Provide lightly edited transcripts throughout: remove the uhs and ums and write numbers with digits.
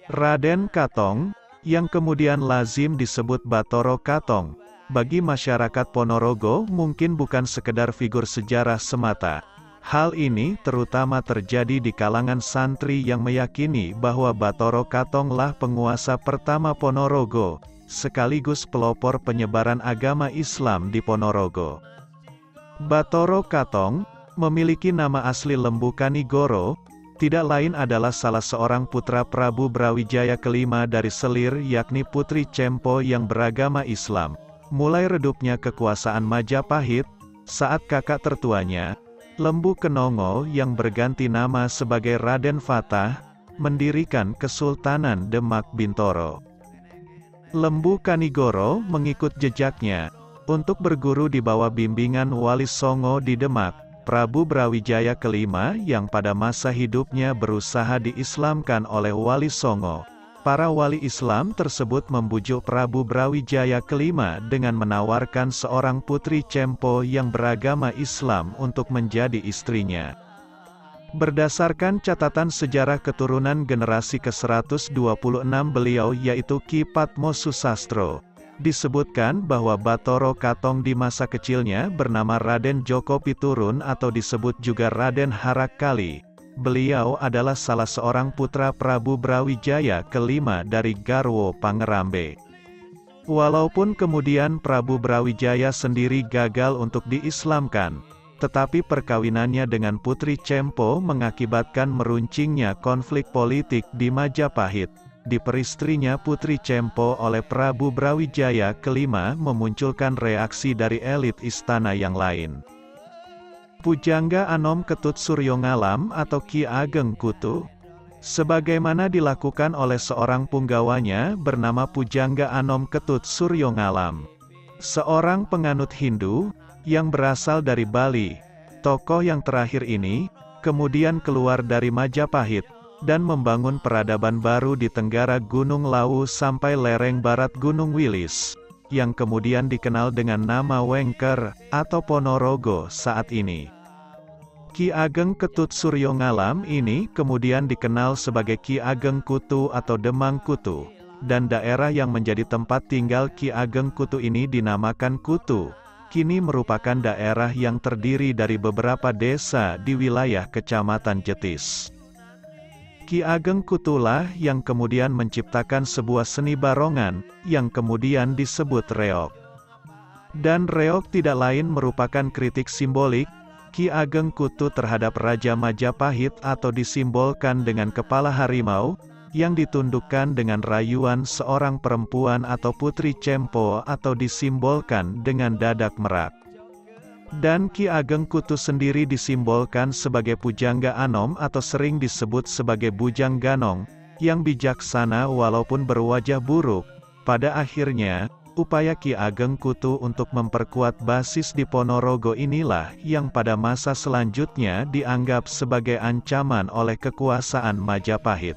Raden Katong, yang kemudian lazim disebut Batoro Katong, bagi masyarakat Ponorogo mungkin bukan sekedar figur sejarah semata. Hal ini terutama terjadi di kalangan santri yang meyakini bahwa Batoro Katonglah penguasa pertama Ponorogo, sekaligus pelopor penyebaran agama Islam di Ponorogo. Batoro Katong memiliki nama asli Lembu Kanigoro, tidak lain adalah salah seorang putra Prabu Brawijaya kelima dari Selir yakni Putri Cempo yang beragama Islam. Mulai redupnya kekuasaan Majapahit, saat kakak tertuanya, Lembu Kenongo yang berganti nama sebagai Raden Fatah, mendirikan Kesultanan Demak Bintoro. Lembu Kanigoro mengikut jejaknya, untuk berguru di bawah bimbingan Wali Songo di Demak, Prabu Brawijaya kelima yang pada masa hidupnya berusaha diislamkan oleh Wali Songo. Para wali Islam tersebut membujuk Prabu Brawijaya kelima dengan menawarkan seorang putri Cempo yang beragama Islam untuk menjadi istrinya. Berdasarkan catatan sejarah keturunan generasi ke-126 beliau yaitu Ki Patmo Susastro, disebutkan bahwa Batoro Katong di masa kecilnya bernama Raden Joko Piturun atau disebut juga Raden Harakkali. Beliau adalah salah seorang putra Prabu Brawijaya kelima dari Garwo Pangerambe. Walaupun kemudian Prabu Brawijaya sendiri gagal untuk diislamkan, tetapi perkawinannya dengan Putri Cempo mengakibatkan meruncingnya konflik politik di Majapahit. Diperistrinya Putri Cempo oleh Prabu Brawijaya kelima memunculkan reaksi dari elit istana yang lain. Pujangga Anom Ketut Suryongalam atau Ki Ageng Kutu, sebagaimana dilakukan oleh seorang punggawanya bernama Pujangga Anom Ketut Suryongalam, seorang penganut Hindu yang berasal dari Bali. Tokoh yang terakhir ini kemudian keluar dari Majapahit dan membangun peradaban baru di Tenggara Gunung Lawu sampai lereng barat Gunung Wilis, yang kemudian dikenal dengan nama Wengker atau Ponorogo saat ini. Ki Ageng Ketut Suryongalam ini kemudian dikenal sebagai Ki Ageng Kutu atau Demang Kutu, dan daerah yang menjadi tempat tinggal Ki Ageng Kutu ini dinamakan Kutu. Kini merupakan daerah yang terdiri dari beberapa desa di wilayah Kecamatan Jetis. Ki Ageng Kutulah yang kemudian menciptakan sebuah seni barongan, yang kemudian disebut reog. Dan reog tidak lain merupakan kritik simbolik Ki Ageng Kutu terhadap Raja Majapahit atau disimbolkan dengan kepala harimau, yang ditundukkan dengan rayuan seorang perempuan atau Putri Cempo atau disimbolkan dengan dadak merak. Dan Ki Ageng Kutu sendiri disimbolkan sebagai Pujangga Anom atau sering disebut sebagai Bujang Ganong, yang bijaksana walaupun berwajah buruk. Pada akhirnya, upaya Ki Ageng Kutu untuk memperkuat basis di Ponorogo inilah yang pada masa selanjutnya dianggap sebagai ancaman oleh kekuasaan Majapahit.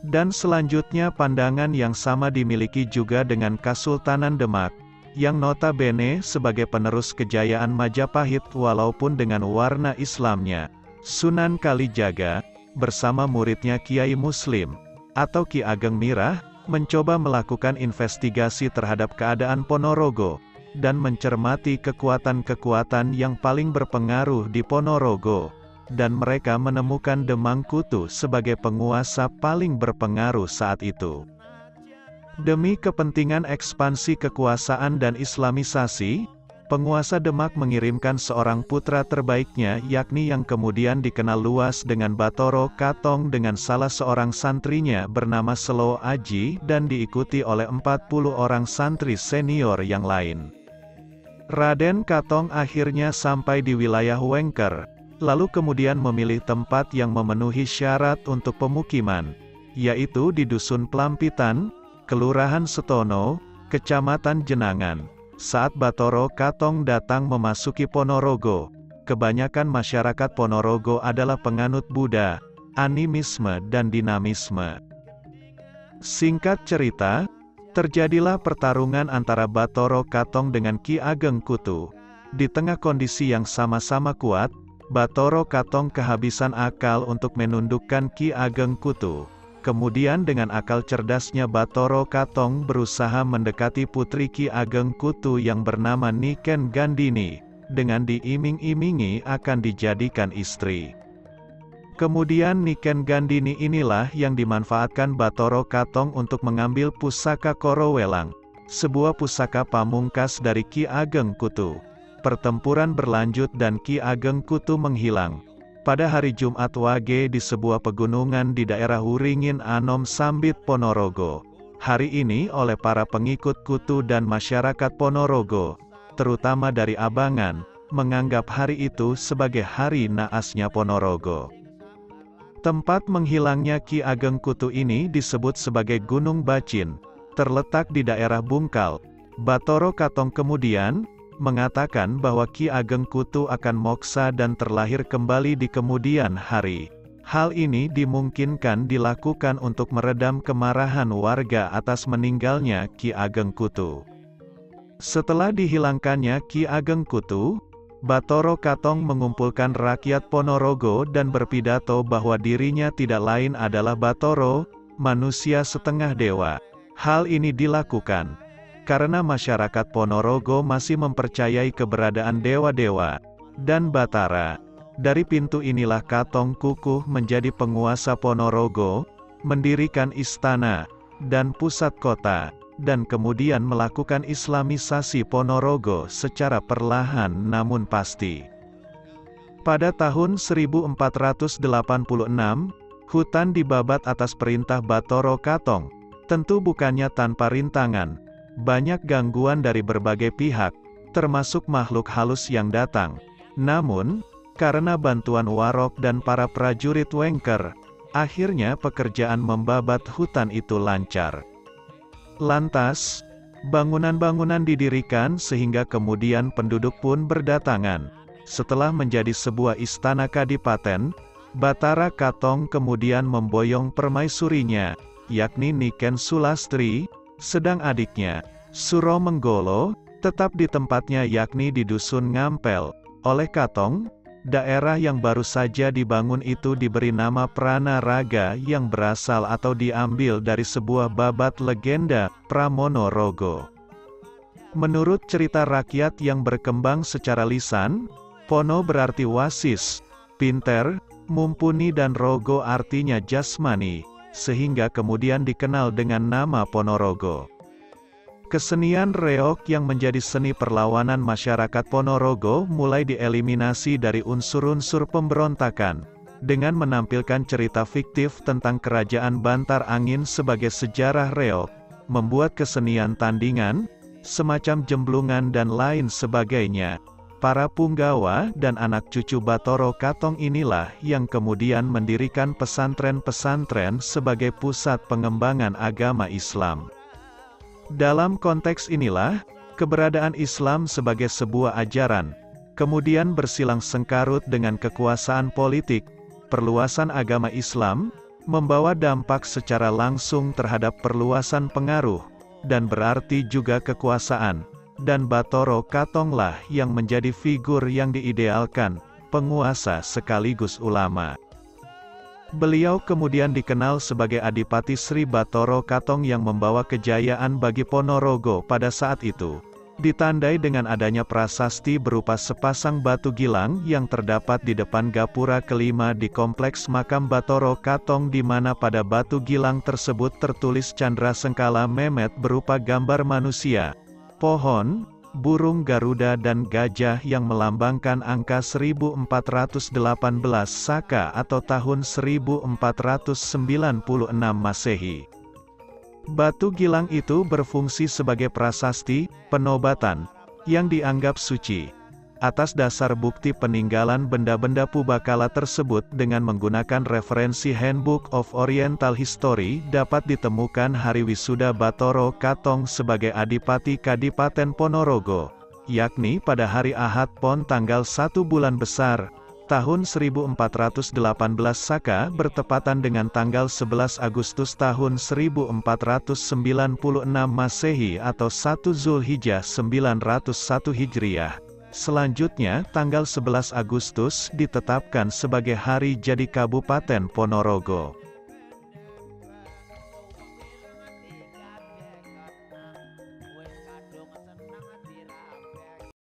Dan selanjutnya pandangan yang sama dimiliki juga dengan Kasultanan Demak, yang notabene sebagai penerus kejayaan Majapahit walaupun dengan warna Islamnya. Sunan Kalijaga, bersama muridnya Kiai Muslim, atau Ki Ageng Mirah, mencoba melakukan investigasi terhadap keadaan Ponorogo, dan mencermati kekuatan-kekuatan yang paling berpengaruh di Ponorogo, dan mereka menemukan Demang Kutu sebagai penguasa paling berpengaruh saat itu. Demi kepentingan ekspansi kekuasaan dan Islamisasi, penguasa Demak mengirimkan seorang putra terbaiknya yakni yang kemudian dikenal luas dengan Batoro Katong dengan salah seorang santrinya bernama Selo Aji dan diikuti oleh 40 orang santri senior yang lain. Raden Katong akhirnya sampai di wilayah Wengker, lalu kemudian memilih tempat yang memenuhi syarat untuk pemukiman, yaitu di Dusun Pelampitan, Kelurahan Setono, Kecamatan Jenangan. Saat Batoro Katong datang memasuki Ponorogo, kebanyakan masyarakat Ponorogo adalah penganut Buddha, animisme dan dinamisme. Singkat cerita, terjadilah pertarungan antara Batoro Katong dengan Ki Ageng Kutu. Di tengah kondisi yang sama-sama kuat, Batoro Katong kehabisan akal untuk menundukkan Ki Ageng Kutu. Kemudian dengan akal cerdasnya Bathara Katong berusaha mendekati putri Ki Ageng Kutu yang bernama Niken Gandini, dengan diiming-imingi akan dijadikan istri. Kemudian Niken Gandini inilah yang dimanfaatkan Bathara Katong untuk mengambil pusaka Korowelang, sebuah pusaka pamungkas dari Ki Ageng Kutu. Pertempuran berlanjut dan Ki Ageng Kutu menghilang. Pada hari Jumat Wage di sebuah pegunungan di daerah Wuringin Anom Sambit Ponorogo. Hari ini oleh para pengikut Kutu dan masyarakat Ponorogo, terutama dari Abangan, menganggap hari itu sebagai hari naasnya Ponorogo. Tempat menghilangnya Ki Ageng Kutu ini disebut sebagai Gunung Bacin, terletak di daerah Bungkal. Bathara Katong kemudian mengatakan bahwa Ki Ageng Kutu akan moksa dan terlahir kembali di kemudian hari. Hal ini dimungkinkan dilakukan untuk meredam kemarahan warga atas meninggalnya Ki Ageng Kutu. Setelah dihilangkannya Ki Ageng Kutu, Bathara Katong mengumpulkan rakyat Ponorogo dan berpidato bahwa dirinya tidak lain adalah Bathara, manusia setengah dewa. Hal ini dilakukan karena masyarakat Ponorogo masih mempercayai keberadaan dewa-dewa dan Bathara. Dari pintu inilah Katong kukuh menjadi penguasa Ponorogo, mendirikan istana dan pusat kota, dan kemudian melakukan Islamisasi Ponorogo secara perlahan namun pasti. Pada tahun 1486, hutan dibabat atas perintah Bathara Katong, tentu bukannya tanpa rintangan. Banyak gangguan dari berbagai pihak, termasuk makhluk halus yang datang. Namun, karena bantuan Warok dan para prajurit Wengker, akhirnya pekerjaan membabat hutan itu lancar. Lantas, bangunan-bangunan didirikan sehingga kemudian penduduk pun berdatangan. Setelah menjadi sebuah istana kadipaten, Bathara Katong kemudian memboyong permaisurinya, yakni Niken Sulastri, sedang adiknya, Suro Menggolo, tetap di tempatnya yakni di Dusun Ngampel. Oleh Katong, daerah yang baru saja dibangun itu diberi nama Pranaraga yang berasal atau diambil dari sebuah babat legenda, Pramonorogo. Menurut cerita rakyat yang berkembang secara lisan, Pono berarti wasis, pinter, mumpuni dan rogo artinya jasmani, sehingga kemudian dikenal dengan nama Ponorogo. Kesenian reog yang menjadi seni perlawanan masyarakat Ponorogo mulai dieliminasi dari unsur-unsur pemberontakan, dengan menampilkan cerita fiktif tentang kerajaan Bantar Angin sebagai sejarah reog, membuat kesenian tandingan, semacam jemblungan dan lain sebagainya. Para punggawa dan anak cucu Bathara Katong inilah yang kemudian mendirikan pesantren-pesantren sebagai pusat pengembangan agama Islam. Dalam konteks inilah, keberadaan Islam sebagai sebuah ajaran, kemudian bersilang sengkarut dengan kekuasaan politik. Perluasan agama Islam membawa dampak secara langsung terhadap perluasan pengaruh, dan berarti juga kekuasaan. Dan Bathara Katonglah yang menjadi figur yang diidealkan, penguasa sekaligus ulama. Beliau kemudian dikenal sebagai Adipati Sri Bathara Katong yang membawa kejayaan bagi Ponorogo pada saat itu. Ditandai dengan adanya prasasti berupa sepasang batu gilang yang terdapat di depan gapura kelima di kompleks makam Bathara Katong, di mana pada batu gilang tersebut tertulis candra sengkala Mehmet berupa gambar manusia, pohon, burung garuda dan gajah yang melambangkan angka 1418 Saka atau tahun 1496 Masehi. Batu gilang itu berfungsi sebagai prasasti, penobatan, yang dianggap suci. Atas dasar bukti peninggalan benda-benda purbakala tersebut dengan menggunakan referensi Handbook of Oriental History dapat ditemukan hari wisuda Bathara Katong sebagai Adipati Kadipaten Ponorogo, yakni pada hari Ahad Pon tanggal 1 bulan besar, tahun 1418 Saka bertepatan dengan tanggal 11 Agustus tahun 1496 Masehi atau 1 Zulhijjah 901 Hijriah. Selanjutnya, tanggal 11 Agustus ditetapkan sebagai hari jadi Kabupaten Ponorogo.